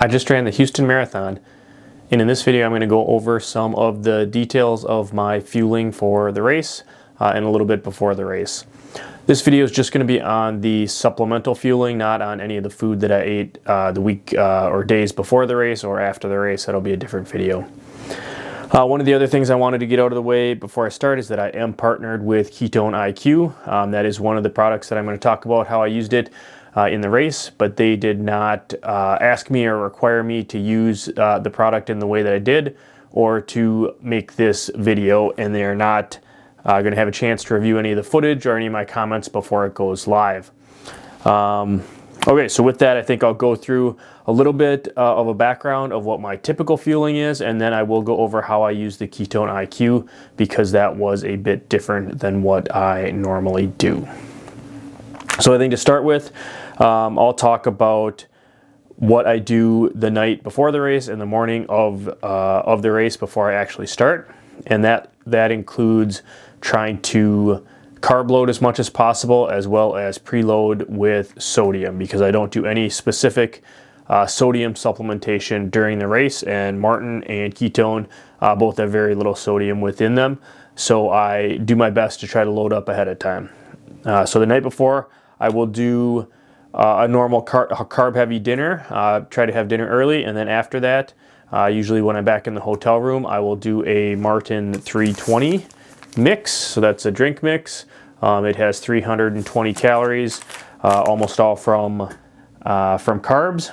I just ran the Houston Marathon, and in this video I'm going to go over some of the details of my fueling for the race and a little bit before the race. This video is just going to be on the supplemental fueling, not on any of the food that I ate the week or days before the race or after the race. That'll be a different video. One of the other things I wanted to get out of the way before I start is that I am partnered with Ketone IQ. That is one of the products that I'm going to talk about how I used it in the race, but they did not ask me or require me to use the product in the way that I did or to make this video, and they are not going to have a chance to review any of the footage or any of my comments before it goes live. Okay, so with that, I think I'll go through a little bit of a background of what my typical fueling is, and then I will go over how I use the Ketone IQ because that was a bit different than what I normally do. So I think to start with, I'll talk about what I do the night before the race and the morning of the race before I actually start, and that includes trying to carb load as much as possible, as well as preload with sodium, because I don't do any specific sodium supplementation during the race, and Maurten and Ketone both have very little sodium within them, so I do my best to try to load up ahead of time. So the night before, I will do a normal carb heavy dinner, try to have dinner early, and then after that, usually when I'm back in the hotel room, I will do a Maurten 320 mix. So that's a drink mix. It has 320 calories, almost all from carbs.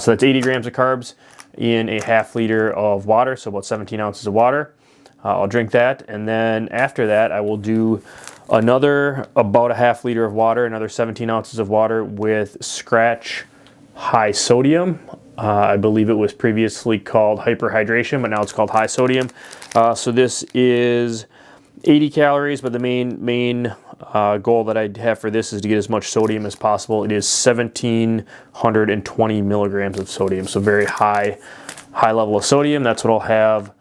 So that's 80 grams of carbs in a half liter of water, so about 17 ounces of water. I'll drink that, and then after that I will do another about a half liter of water, another 17 ounces of water with Skratch High Sodium. I believe it was previously called hyperhydration, but now it's called high sodium. So this is 80 calories, but the main goal that I have for this is to get as much sodium as possible. It is 1,720 milligrams of sodium, so very high level of sodium. That's what I'll have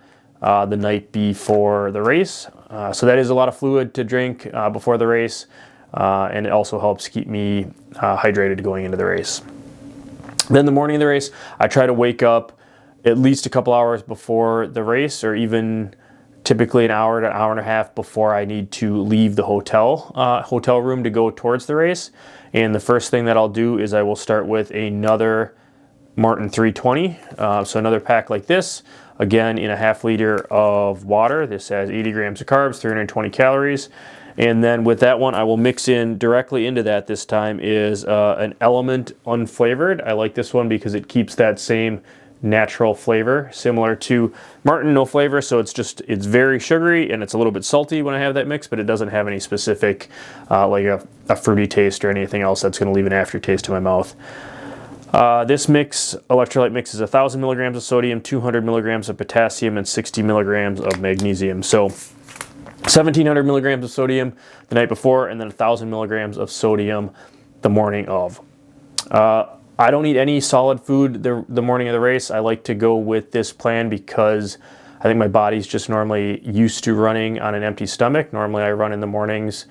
the night before the race. So that is a lot of fluid to drink before the race, and it also helps keep me hydrated going into the race. Then the morning of the race, I try to wake up at least a couple hours before the race, or even typically an hour to an hour and a half before I need to leave the hotel room to go towards the race. And the first thing that I'll do is I will start with another Maurten 320, so another pack like this, again in a half liter of water. This has 80 grams of carbs, 320 calories. And then with that one, I will mix in directly into that this time is an LMNT unflavored. I like this one because it keeps that same natural flavor, similar to Maurten, no flavor, so it's very sugary and it's a little bit salty when I have that mix, but it doesn't have any specific like a fruity taste or anything else that's going to leave an aftertaste in my mouth. This electrolyte mix, is 1,000 milligrams of sodium, 200 milligrams of potassium, and 60 milligrams of magnesium. So 1,700 milligrams of sodium the night before, and then 1,000 milligrams of sodium the morning of. I don't eat any solid food the morning of the race. I like to go with this plan because I think my body's just normally used to running on an empty stomach. Normally I run in the mornings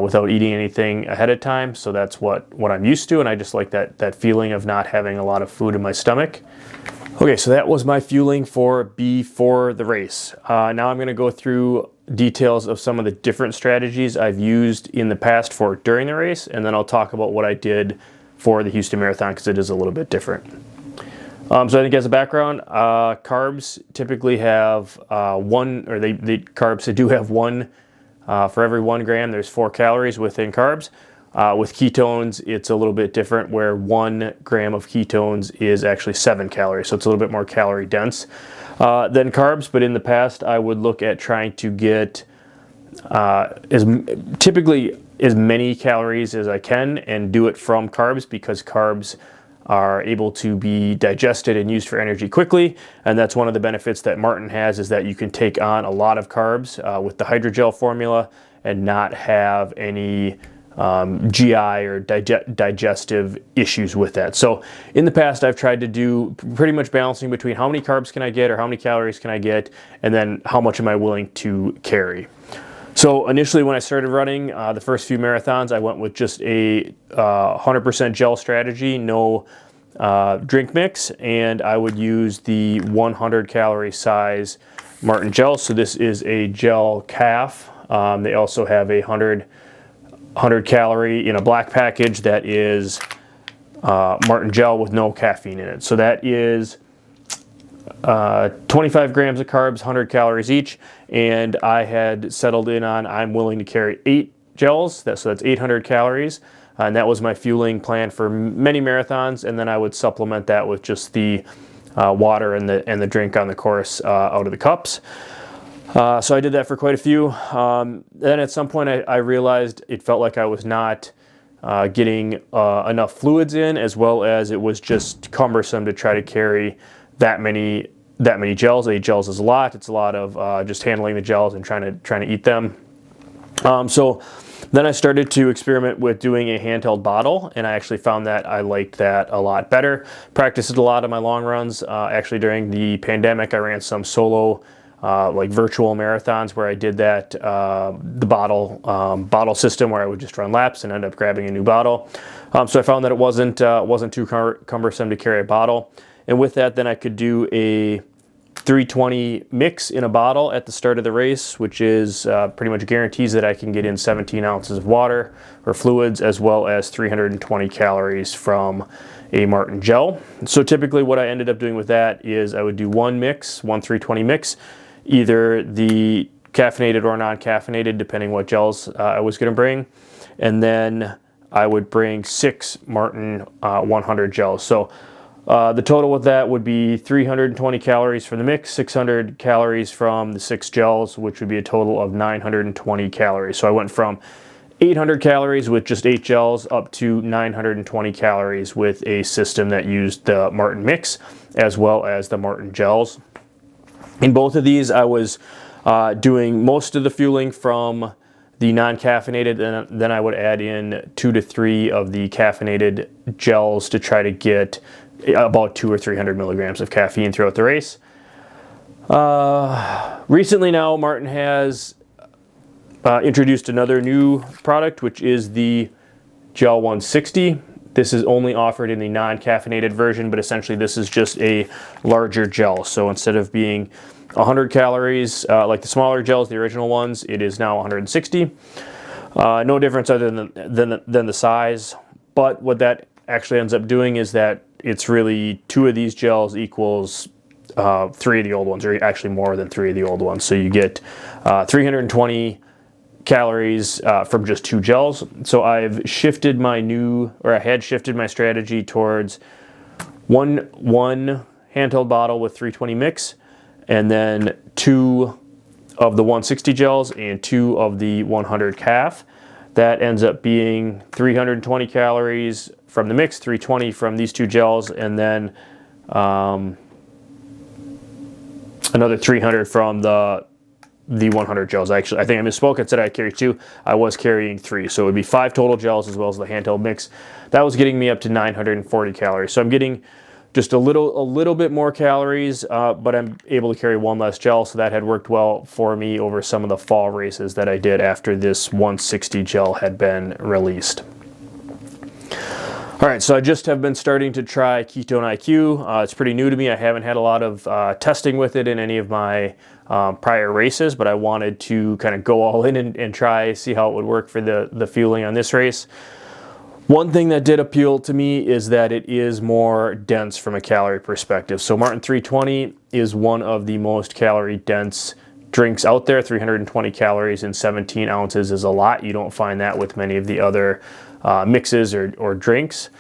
without eating anything ahead of time, so that's what I'm used to, and I just like that feeling of not having a lot of food in my stomach. Okay, so that was my fueling for before the race. Now I'm going to go through details of some of the different strategies I've used in the past for during the race, and then I'll talk about what I did for the Houston Marathon because it is a little bit different. So I think as a background, carbs typically have carbs do have one. For every 1 gram, there's 4 calories within carbs. With ketones, it's a little bit different, where 1 gram of ketones is actually 7 calories, so it's a little bit more calorie dense than carbs. But in the past, I would look at trying to get typically as many calories as I can and do it from carbs, because carbs are able to be digested and used for energy quickly, and that's one of the benefits that Maurten has, is that you can take on a lot of carbs with the hydrogel formula and not have any GI or digestive issues with that. So in the past, I've tried to do pretty much balancing between how many carbs can I get or how many calories can I get, and then how much am I willing to carry. So initially when I started running the first few marathons, I went with just a 100% gel strategy, no drink mix, and I would use the 100 calorie size Maurten gel. So this is a gel calf. They also have a 100 calorie in a black package that is Maurten gel with no caffeine in it. So that is 25 grams of carbs, 100 calories each, and I had settled in on I'm willing to carry 8 gels, so that's 800 calories, and that was my fueling plan for many marathons, and then I would supplement that with just the water and the drink on the course out of the cups. So I did that for quite a few. Then at some point I realized it felt like I was not getting enough fluids in, as well as it was just cumbersome to try to carry that many gels. 8 gels is a lot. It's a lot of just handling the gels and trying to eat them. So then I started to experiment with doing a handheld bottle, and I actually found that I liked that a lot better. Practiced it a lot on my long runs. Actually, during the pandemic, I ran some solo like virtual marathons where I did that, the bottle system, where I would just run laps and end up grabbing a new bottle. So I found that it wasn't too cumbersome to carry a bottle. And with that, then I could do a 320 mix in a bottle at the start of the race, which is pretty much guarantees that I can get in 17 ounces of water or fluids, as well as 320 calories from a Maurten gel. So typically what I ended up doing with that is I would do one 320 mix, either the caffeinated or non-caffeinated, depending what gels I was going to bring. And then I would bring 6 Maurten 100 gels. So the total with that would be 320 calories for the mix, 600 calories from the 6 gels, which would be a total of 920 calories. So I went from 800 calories with just 8 gels up to 920 calories with a system that used the Maurten mix as well as the Maurten gels. In both of these, I was doing most of the fueling from the non-caffeinated, and then I would add in 2 to 3 of the caffeinated gels to try to get about 200 or 300 milligrams of caffeine throughout the race. Recently now, Maurten has introduced another new product, which is the Gel 160. This is only offered in the non-caffeinated version, but essentially this is just a larger gel. So instead of being 100 calories like the smaller gels, the original ones, it is now 160. No difference other than the size, but what that actually ends up doing is that it's really 2 of these gels equals 3 of the old ones, or actually more than 3 of the old ones. So you get 320 calories from just 2 gels. So I've shifted I had shifted my strategy towards one handheld bottle with 320 mix, and then 2 of the 160 gels and 2 of the 100 calf. That ends up being 320 calories from the mix, 320 from these 2 gels, and then another 300 from the 100 gels. Actually, I think I misspoke. I said I carried 2. I was carrying 3. So it would be 5 total gels as well as the handheld mix. That was getting me up to 940 calories. So I'm getting just a little bit more calories, but I'm able to carry 1 less gel. So that had worked well for me over some of the fall races that I did after this 160 gel had been released. All right, so I just have been starting to try Ketone IQ. It's pretty new to me. I haven't had a lot of testing with it in any of my prior races, but I wanted to kind of go all in and try, see how it would work for the fueling on this race. One thing that did appeal to me is that it is more dense from a calorie perspective. So Maurten 320 is one of the most calorie dense drinks out there. 320 calories in 17 ounces is a lot. You don't find that with many of the other mixes or drinks.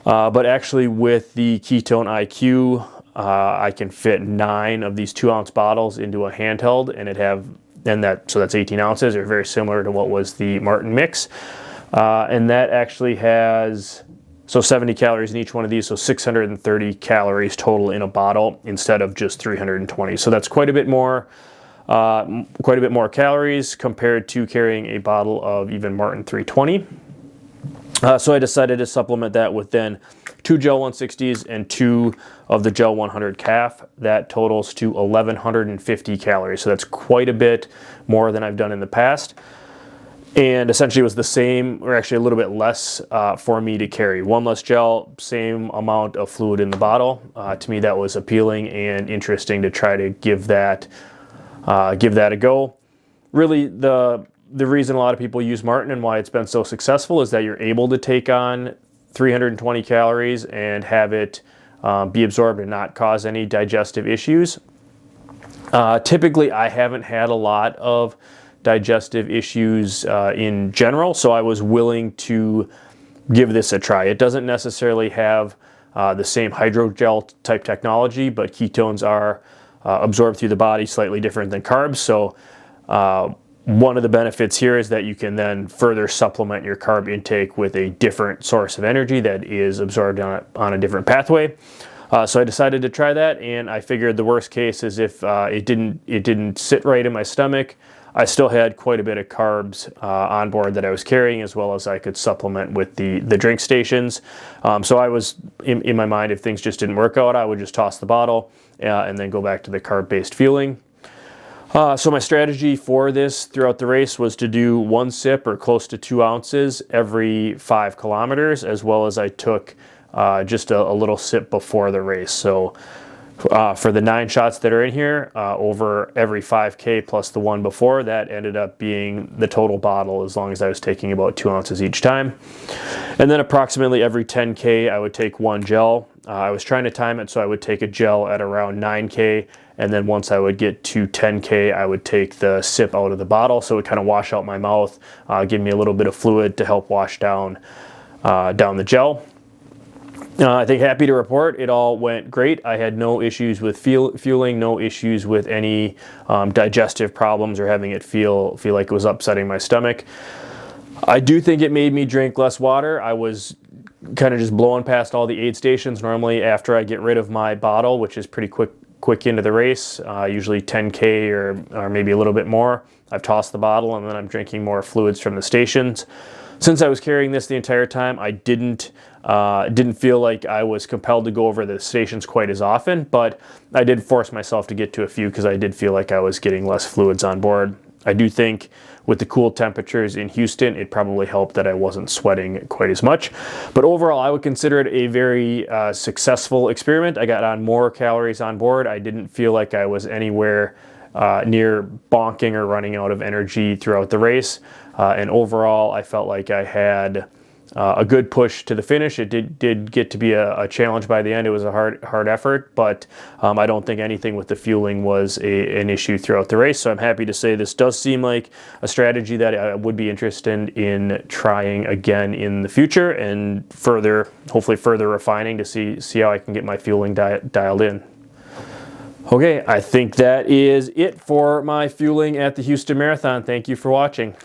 But actually with the Ketone IQ, I can fit 9 of these 2-ounce bottles into a handheld, and so that's 18 ounces, or very similar to what was the Maurten mix. And that actually has 70 calories in each one of these, so 630 calories total in a bottle instead of just 320. So that's quite a bit more calories compared to carrying a bottle of even Maurten 320. So I decided to supplement that with then 2 Gel 160s and 2 of the Gel 100 calf. That totals to 1,150 calories. So that's quite a bit more than I've done in the past. And essentially it was the same, or actually a little bit less for me to carry. One less gel, same amount of fluid in the bottle. To me that was appealing and interesting to try to give that a go. Really the reason a lot of people use Maurten and why it's been so successful is that you're able to take on 320 calories and have it be absorbed and not cause any digestive issues. Typically I haven't had a lot of digestive issues in general, so I was willing to give this a try. It doesn't necessarily have the same hydrogel type technology, but ketones are absorbed through the body slightly different than carbs. So one of the benefits here is that you can then further supplement your carb intake with a different source of energy that is absorbed on a different pathway. So I decided to try that, and I figured the worst case is if it didn't sit right in my stomach, I still had quite a bit of carbs on board that I was carrying, as well as I could supplement with the drink stations. So I was, in my mind, if things just didn't work out, I would just toss the bottle and then go back to the carb-based fueling. So my strategy for this throughout the race was to do 1 sip or close to 2 ounces every 5 kilometers, as well as I took just a little sip before the race. So for the 9 shots that are in here, over every 5K plus the one before, that ended up being the total bottle, as long as I was taking about 2 ounces each time. And then approximately every 10K, I would take 1 gel. I was trying to time it so I would take a gel at around 9K, and then once I would get to 10K, I would take the sip out of the bottle, so it would kind of wash out my mouth, give me a little bit of fluid to help wash down the gel. I think happy to report it all went great. I had no issues with fueling, no issues with any digestive problems or having it feel like it was upsetting my stomach. I do think it made me drink less water. I was kind of just blowing past all the aid stations. Normally after I get rid of my bottle, which is pretty quick into the race, usually 10K or maybe a little bit more, I've tossed the bottle and then I'm drinking more fluids from the stations. Since I was carrying this the entire time, I didn't feel like I was compelled to go over the stations quite as often, but I did force myself to get to a few because I did feel like I was getting less fluids on board. I do think with the cool temperatures in Houston, it probably helped that I wasn't sweating quite as much. But overall, I would consider it a very successful experiment. I got on more calories on board. I didn't feel like I was anywhere near bonking or running out of energy throughout the race. And overall, I felt like I had a good push to the finish. It did get to be a challenge by the end. It was a hard effort, but I don't think anything with the fueling was an issue throughout the race. So I'm happy to say this does seem like a strategy that I would be interested in trying again in the future, and hopefully further refining to see how I can get my fueling dialed in. Okay, I think that is it for my fueling at the Houston Marathon. Thank you for watching.